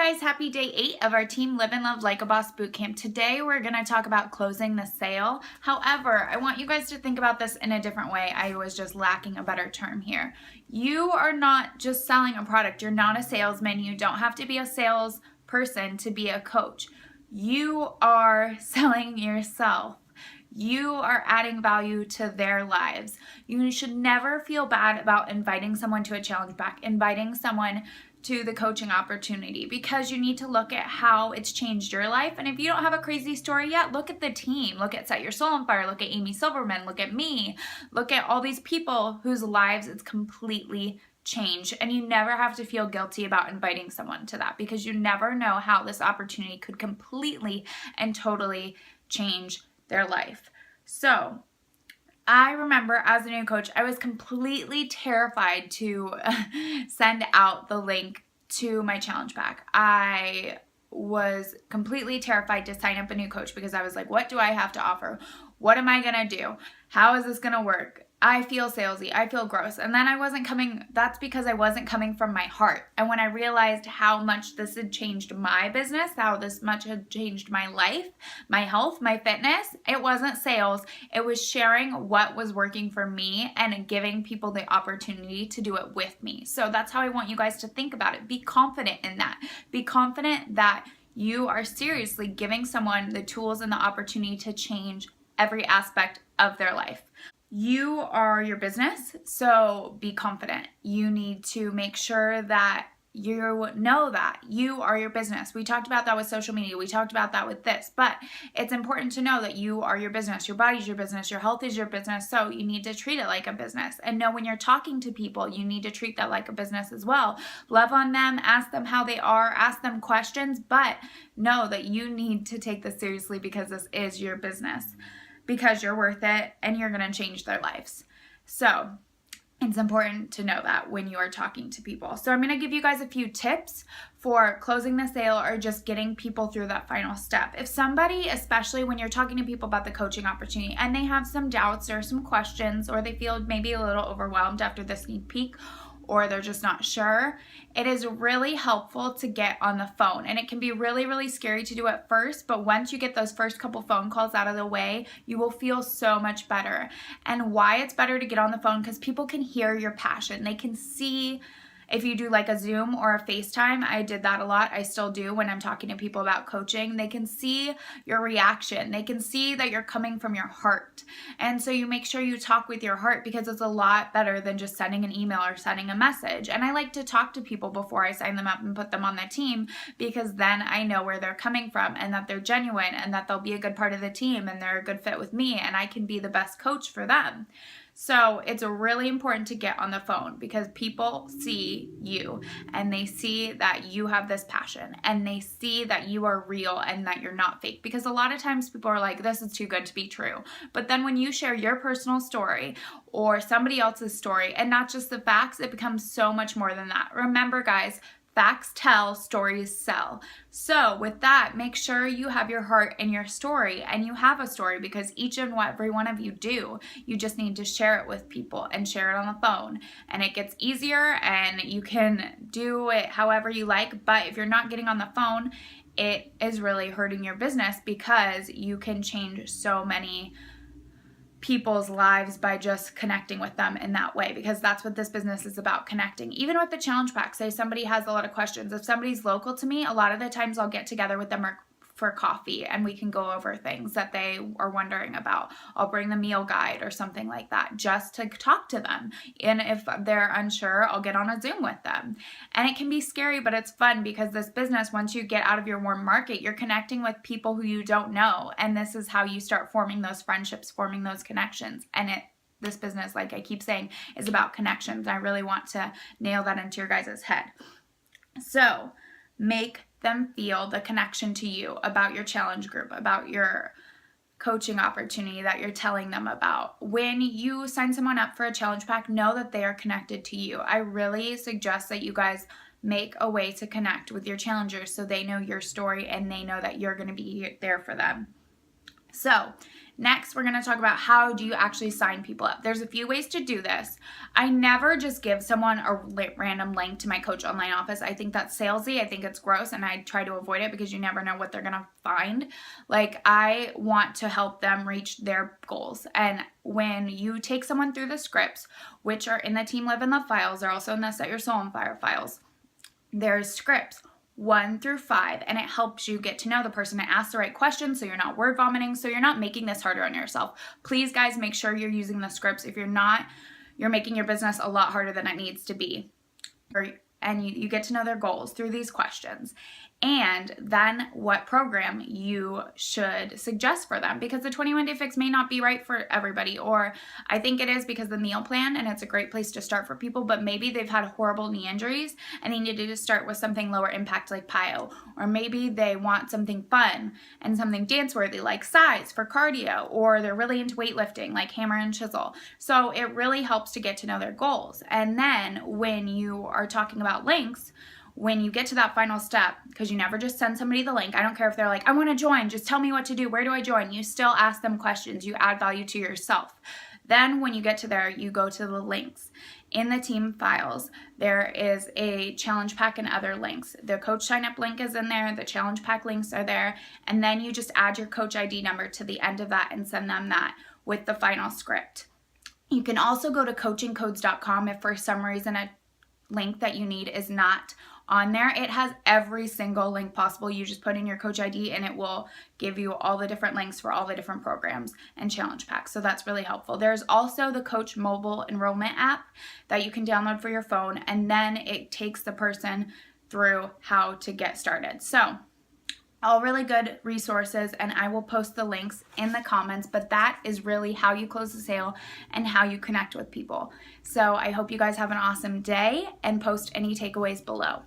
guys, happy day 8 of our Team Live and Love Like a Boss Bootcamp. Today we're going to talk about closing the sale. However, I want you guys to think about this in a different way. I was just lacking a better term here. You are not just selling a product. You're not a salesman. You don't have to be a salesperson to be a coach. You are selling yourself. You are adding value to their lives. You should never feel bad about inviting someone to a challenge pack, inviting someone to the coaching opportunity, because you need to look at how it's changed your life. And if you don't have a crazy story yet, look at the team. Look at Set Your Soul on Fire. Look at Amy Silverman. Look at me. Look at all these people whose lives it's completely changed. And you never have to feel guilty about inviting someone to that, because you never know how this opportunity could completely and totally change their life. So I remember as a new coach, I was completely terrified to send out the link to my challenge pack. I was completely terrified to sign up a new coach because I was like, what do I have to offer? What am I going to do? How is this going to work? I feel salesy. I feel gross. And then that's because I wasn't coming from my heart. And when I realized how much this had changed my business, how this much had changed my life, my health, my fitness, it wasn't sales. It was sharing what was working for me and giving people the opportunity to do it with me. So that's how I want you guys to think about it. Be confident in that. Be confident that you are seriously giving someone the tools and the opportunity to change every aspect of their life. You are your business, so be confident. You need to make sure that you know that you are your business. We talked about that with social media. We talked about that with this, but it's important to know that you are your business. Your body's your business. Your health is your business. So you need to treat it like a business, and know when you're talking to people, you need to treat that like a business as well. Love on them, ask them how they are, ask them questions, but know that you need to take this seriously because this is your business. Because you're worth it and you're going to change their lives. So it's important to know that when you are talking to people. So I'm going to give you guys a few tips for closing the sale or just getting people through that final step. If somebody, especially when you're talking to people about the coaching opportunity and they have some doubts or some questions, or they feel maybe a little overwhelmed after the sneak peek, or they're just not sure, it is really helpful to get on the phone. And it can be really, really scary to do at first, but once you get those first couple phone calls out of the way, you will feel so much better. And why it's better to get on the phone, because people can hear your passion. They can see. If you do like a Zoom or a FaceTime, I did that a lot. I still do when I'm talking to people about coaching. They can see your reaction. They can see that you're coming from your heart. And so you make sure you talk with your heart, because it's a lot better than just sending an email or sending a message. And I like to talk to people before I sign them up and put them on the team, because then I know where they're coming from and that they're genuine and that they'll be a good part of the team and they're a good fit with me and I can be the best coach for them. So it's really important to get on the phone, because people see you and they see that you have this passion and they see that you are real and that you're not fake. Because a lot of times people are like, this is too good to be true. But then when you share your personal story or somebody else's story and not just the facts, it becomes so much more than that. Remember, guys, facts tell, stories sell. So with that, make sure you have your heart in your story, and you have a story, because each and every one of you do. You just need to share it with people and share it on the phone, and it gets easier and you can do it however you like. But if you're not getting on the phone, it is really hurting your business, because you can change so many people's lives by just connecting with them in that way, because that's what this business is about, connecting. Even with the challenge pack, say somebody has a lot of questions. If somebody's local to me, a lot of the times I'll get together with them for coffee and we can go over things that they are wondering about. I'll bring the meal guide or something like that just to talk to them. And if they're unsure, I'll get on a Zoom with them. And it can be scary, but it's fun, because this business, once you get out of your warm market, you're connecting with people who you don't know. And this is how you start forming those friendships, forming those connections. And this business, like I keep saying, is about connections. I really want to nail that into your guys' head. So make them feel the connection to you about your challenge group, about your coaching opportunity that you're telling them about. When you sign someone up for a challenge pack, know that they are connected to you. I really suggest that you guys make a way to connect with your challengers so they know your story and they know that you're going to be there for them. So next, we're going to talk about how do you actually sign people up. There's a few ways to do this. I never just give someone a random link to my Coach Online Office. I think that's salesy. I think it's gross, and I try to avoid it because you never know what they're going to find. Like, I want to help them reach their goals. And when you take someone through the scripts, which are in the Team Live and Love files, they're also in the Set Your Soul on Fire files. There's scripts 1 through 5, and it helps you get to know the person and ask the right questions so you're not word vomiting, so you're not making this harder on yourself. Please, guys, make sure you're using the scripts. If you're not, you're making your business a lot harder than it needs to be. And you get to know their goals through these questions. And then what program you should suggest for them, because the 21-day fix may not be right for everybody, or I think it is because the meal plan, and it's a great place to start for people, but maybe they've had horrible knee injuries and they needed to start with something lower impact like PIO, or maybe they want something fun and something dance worthy like size for cardio, or they're really into weightlifting like hammer and chisel. So it really helps to get to know their goals. And then when you are talking about links, when you get to that final step, because you never just send somebody the link, I don't care if they're like, I want to join, just tell me what to do, where do I join? You still ask them questions, you add value to yourself. Then when you get to there, you go to the links. In the team files, there is a challenge pack and other links. The coach sign up link is in there, the challenge pack links are there, and then you just add your coach ID number to the end of that and send them that with the final script. You can also go to coachingcodes.com if for some reason a link that you need is not on there. It has every single link possible. You just put in your coach ID and it will give you all the different links for all the different programs and challenge packs. So that's really helpful. There's also the Coach mobile enrollment app that you can download for your phone, and then it takes the person through how to get started. So all really good resources, and I will post the links in the comments, but that is really how you close the sale and how you connect with people. So I hope you guys have an awesome day, and post any takeaways below.